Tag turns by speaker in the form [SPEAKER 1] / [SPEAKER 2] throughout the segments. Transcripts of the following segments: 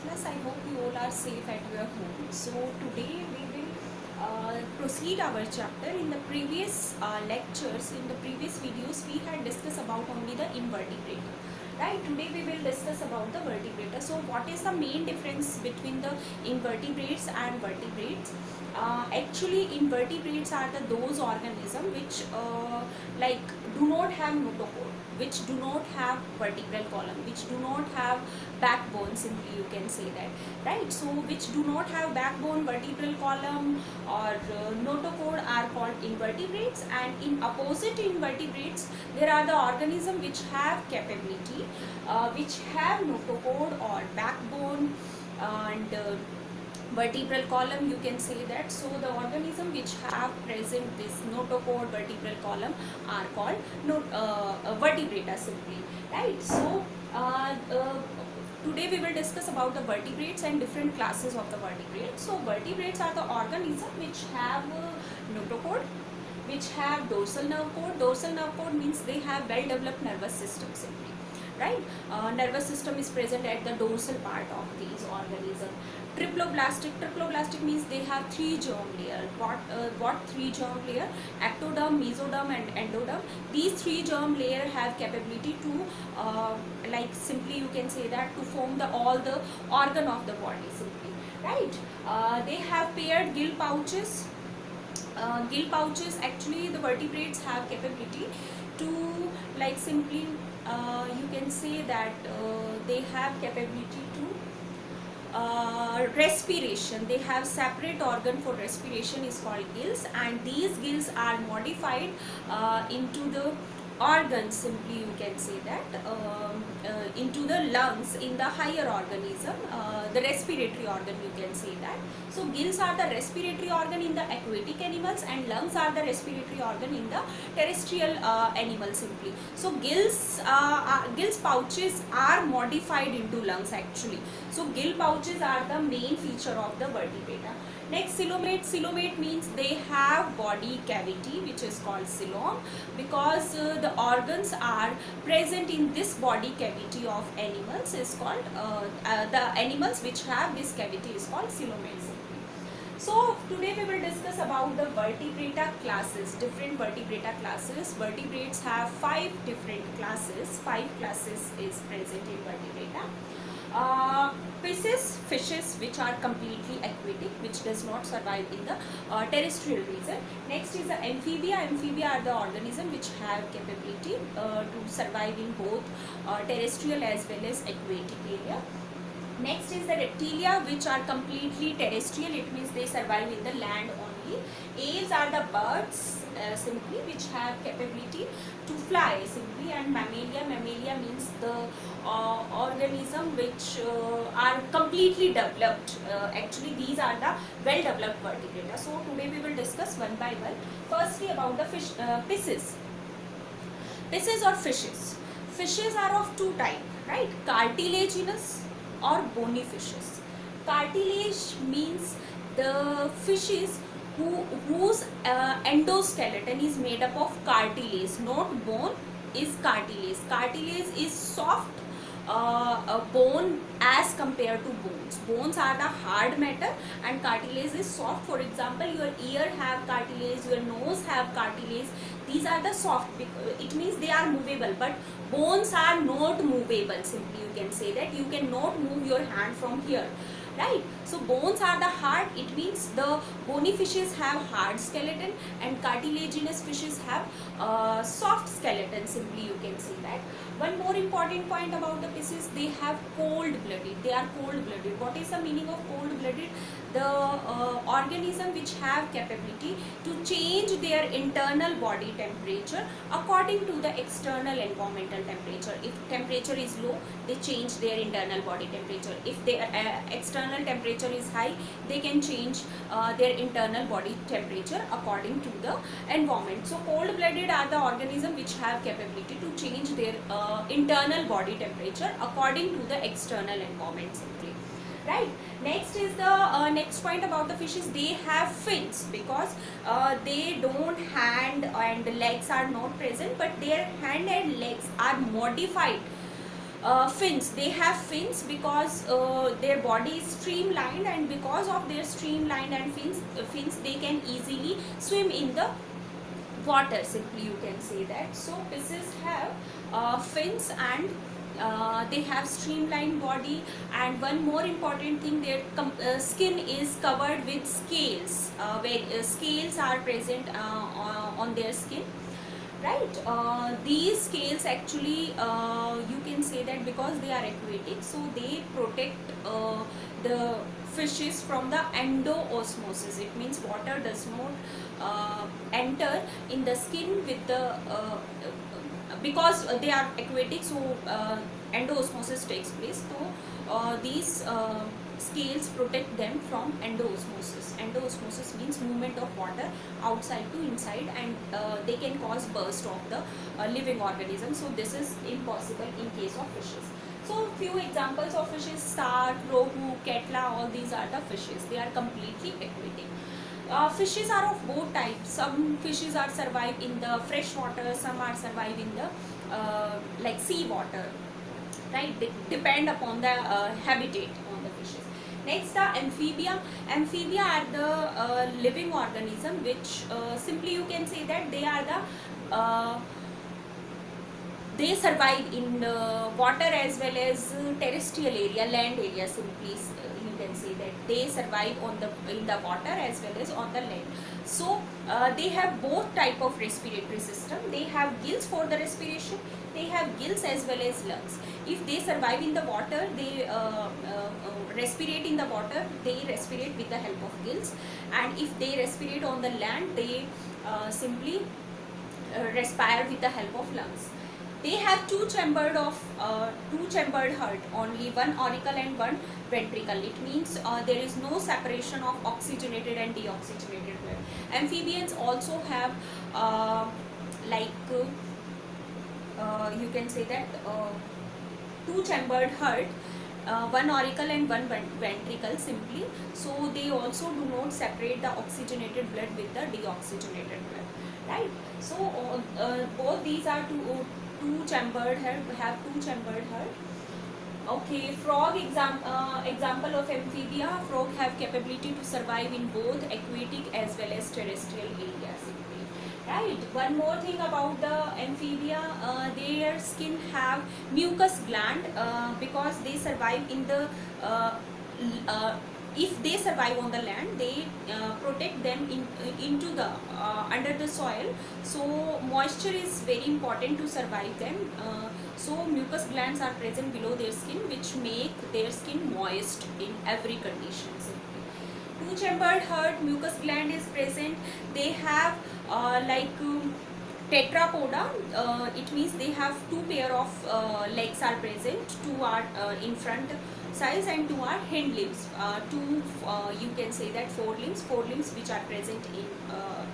[SPEAKER 1] class. I hope you all are safe at your home. So today we will proceed our chapter. In the previous lectures, in the previous videos, we had discussed about only the invertebrate. Right, today we will discuss about the vertebrata. So what is the main difference between the invertebrates and vertebrates? Actually, invertebrates are those organisms which like do not have notochord, which do not have vertebral column, which do not have backbone, simply you can say that, right? So which do not have backbone, vertebral column or notochord are called invertebrates, and in opposite to invertebrates there are the organisms which have capability, which have notochord or backbone and vertebral column, you can say that. So the organism which have present this notochord, vertebral column are called vertebrata simply, right? So today we will discuss about the vertebrates and different classes of the vertebrates. So vertebrates are the organism which have notochord, which have dorsal nerve cord. Dorsal nerve cord means they have well developed nervous system simply, right? Nervous system is present at the dorsal part of these organisms. Triploblastic means they have three germ layer. What three germ layer? Ectoderm, mesoderm and endoderm. These three germ layer have capability to like simply you can say that to form all the organ of the body simply, right? They have paired gill pouches. Gill pouches, actually the vertebrates have capability to like simply you can say that they have capability to respiration. They have separate organ for respiration is called gills, and these gills are modified into the organs, simply you can say that into the lungs in the higher organism, the respiratory organ you can say that. So gills are the respiratory organ in the aquatic animals and lungs are the respiratory organ in the terrestrial animals simply. So gills pouches are modified into lungs actually. So gill pouches are the main feature of the vertebrata. Next, coelomate. Coelomate means they have body cavity which is called coelom, because the organs are present in this body cavity of animals is called the animals which have this cavity is called coelomate. So today we will discuss about the vertebrata classes, different vertebrata classes. Vertebrates have 5 different classes. 5 classes is present in vertebrata. Fishes which are completely aquatic, which does not survive in the terrestrial region. Next is the amphibia. Amphibia are the organism which have capability to survive in both terrestrial as well as aquatic area. Next is the reptilia, which are completely terrestrial. It means they survive in the land only. Aves are the birds simply which have capability to fly simply, and mammalia. Mammalia means the organism which are completely developed. Actually these are the well developed vertebrata. So today we will discuss one by one. Firstly about the pisces. Pisces or fishes. Fishes are of two types, right? Cartilaginous or bony fishes. Cartilage means the fishes whose endoskeleton is made up of cartilage, not bone, is cartilage. Cartilage is soft bone as compared to bones. Bones are the hard matter and cartilage is soft. For example, your ear have cartilage, your nose have cartilage. These are the soft, it means they are movable, but bones are not movable simply you can say that. You cannot move your hand from here, right? So bones are the hard, it means the bony fishes have hard skeleton and cartilaginous fishes have soft skeleton, simply you can say that. One more important point about the fishes, they have cold blooded. They are cold blooded. What is the meaning of cold blooded? The organism which have capability to change their internal body temperature according to the external environmental temperature. If temperature is low, they change their internal body temperature. If their external temperature is high, they can change their internal body temperature according to the environment. So cold blooded are the organism which have capability to change their internal body temperature according to the external environment simply, right? Next is the next point about the fishes, they have fins, because they don't hand and legs are not present, but their hand and legs are modified fins. They have fins because their body is streamlined, and because of their streamlined and fins they can easily swim in the water, simply you can say that. So fishes have fins, and they have streamlined body, and one more important thing, their skin is covered with scales, where scales are present on their skin, right. These scales actually, you can say that because they are aquatic, so they protect the fishes from the endoosmosis. It means water does not enter in the skin with the because they are aquatic, so endoosmosis takes place. So these scales protect them from endoosmosis. Endoosmosis means movement of water outside to inside, and they can cause burst of the living organism. So this is impossible in case of fishes. So few examples of fishes: shark, rohu, ketla, all these are the fishes. They are completely aquatic. Fishes are of both types. Some fishes are survive in the fresh water, some are survive in the like sea water, right. They depend upon the habitat on the fishes. Next, the amphibia. Amphibia are the living organism which simply you can say that they are the they survive in water as well as terrestrial area, land area. Simply you can say that they survive on the in the water as well as on the land. So they have both type of respiratory system. They have gills for the respiration. They have gills as well as lungs. If they survive in the water, they respirate in the water. They respirate with the help of gills, and if they respirate on the land, they simply respire with the help of lungs. They have two-chambered heart, only one auricle and one ventricle. It means there is no separation of oxygenated and deoxygenated blood. Amphibians also have you can say that two-chambered heart, one auricle and one ventricle simply. So they also do not separate the oxygenated blood with the deoxygenated blood, right. So both these are two-chambered heart, have two-chambered heart. Okay, frog example of amphibia. Frog have capability to survive in both aquatic as well as terrestrial areas. Right. One more thing about the amphibia, their skin have mucus gland because they survive in the if they survive on the land, they protect them into the under the soil. So moisture is very important to survive them. So mucus glands are present below their skin, which make their skin moist in every condition. Two-chambered heart, mucus gland is present. They have tetrapoda. It means they have two pair of legs are present. Two are in front size and two are hind limbs. You can say that four limbs which are present in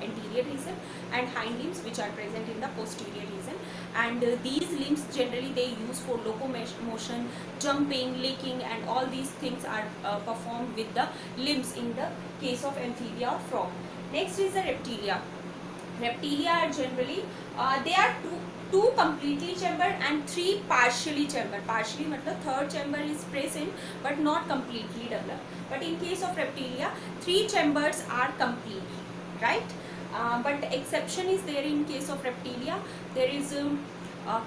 [SPEAKER 1] anterior region, and hind limbs which are present in the posterior region. And these limbs generally they use for locomotion, jumping, licking, and all these things are performed with the limbs in the case of amphibia or frog. Next is the reptilia. Reptilia are generally they are two completely chambered and three partially chambered. Partially matlab third chamber is present but not completely developed. But in case of reptilia, three chambers are complete, right? But exception is there in case of reptilia. There is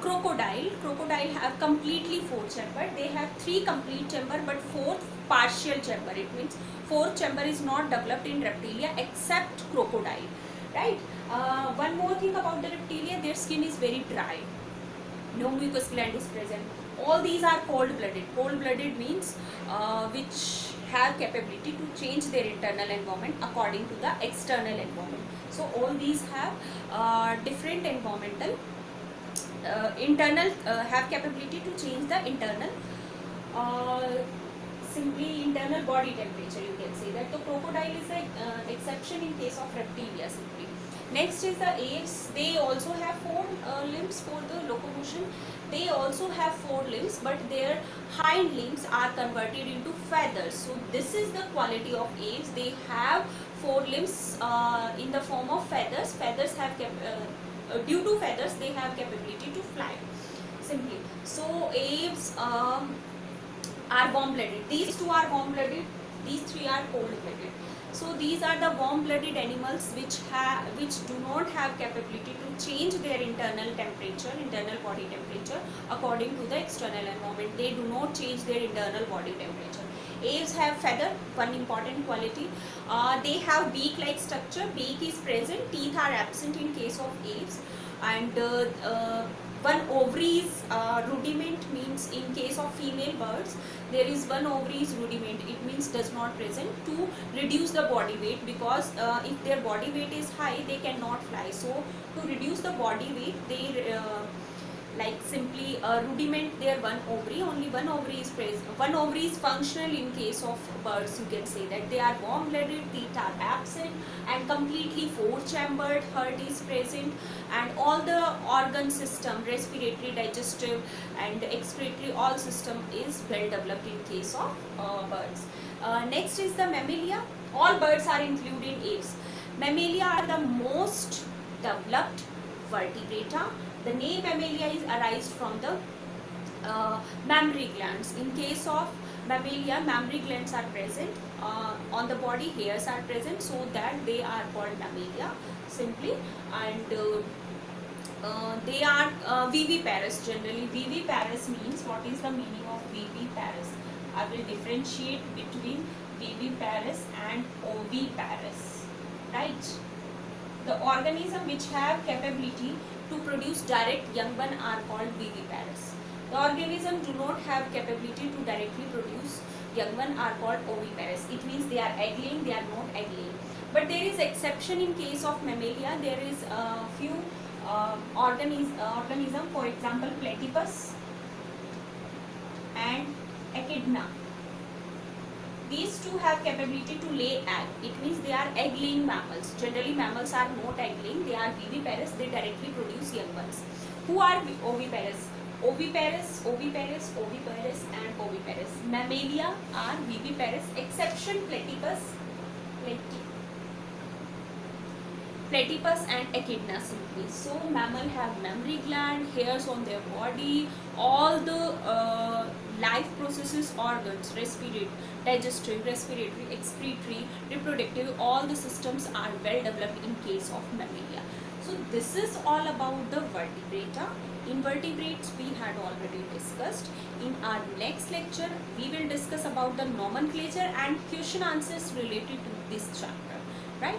[SPEAKER 1] crocodile. Crocodile have completely four chamber. They have three complete chamber but fourth partial chamber. It means fourth chamber is not developed in reptilia except crocodile, right? One more thing about the reptilia, their skin is very dry. No mucus gland is present. All these are cold-blooded. Cold-blooded means which have capability to change their internal environment according to the external environment. So all these have different environmental internal have capability to change the internal simply internal body temperature, you can say that. So crocodile is an exception in case of reptilia simply. Next is the apes. They also have four limbs for the locomotion. They also have four limbs, but their hind limbs are converted into feathers. So this is the quality of apes. They have four limbs in the form of feathers. Feathers have due to feathers they have capability to fly. simply. So aves are warm-blooded. These two are warm-blooded. These three are cold-blooded. So these are the warm-blooded animals which do not have capability to change their internal temperature, internal body temperature according to the external environment. They do not change their internal body temperature. Aves have feather, one important quality. They have beak-like structure. Beak is present. Teeth are absent in case of aves. And one ovaries rudiment means in case of female birds there is one ovaries rudiment, it means does not present to reduce the body weight, because if their body weight is high they cannot fly. So to reduce the body weight they like simply rudiment their one ovary, only one ovary is present. One ovary is functional in case of birds, you can say that they are warm-blooded, teeth are absent and completely four-chambered, heart is present, and all the organ system, respiratory, digestive and excretory, all system is well developed in case of birds. Next is the mammalia. All birds are included in aves. Mammalia are the most developed vertebrata. The name mammalia is arised from the mammary glands. In case of mammalia, mammary glands are present on the body, hairs are present, so that they are called mammalia simply. And they are viviparous generally. Viviparous means, what is the meaning of viviparous? I will differentiate between viviparous and oviparous, right? The organism which have capability to produce direct young one are called viviparous. The organism do not have capability to directly produce young one are called oviparous. It means they are egg-laying, they are not egg-laying. But there is exception in case of mammalia. There is a few organism, for example platypus and echidna. These two have capability to lay egg. It means they are egg-laying mammals. Generally mammals are not egg-laying, they are viviparous, they directly produce young ones. Who are oviparous? Oviparous, oviparous, oviparous and oviparous. Mammalia are viviparous, exception platypus and echidna simply. So mammal have mammary gland, hairs on their body, all the life processes, organs, respiratory, digestive, respiratory, excretory, reproductive, all the systems are well developed in case of mammalia. So this is all about the vertebrata. Invertebrates we had already discussed. In our next lecture we will discuss about the nomenclature and question answers related to this chapter, right?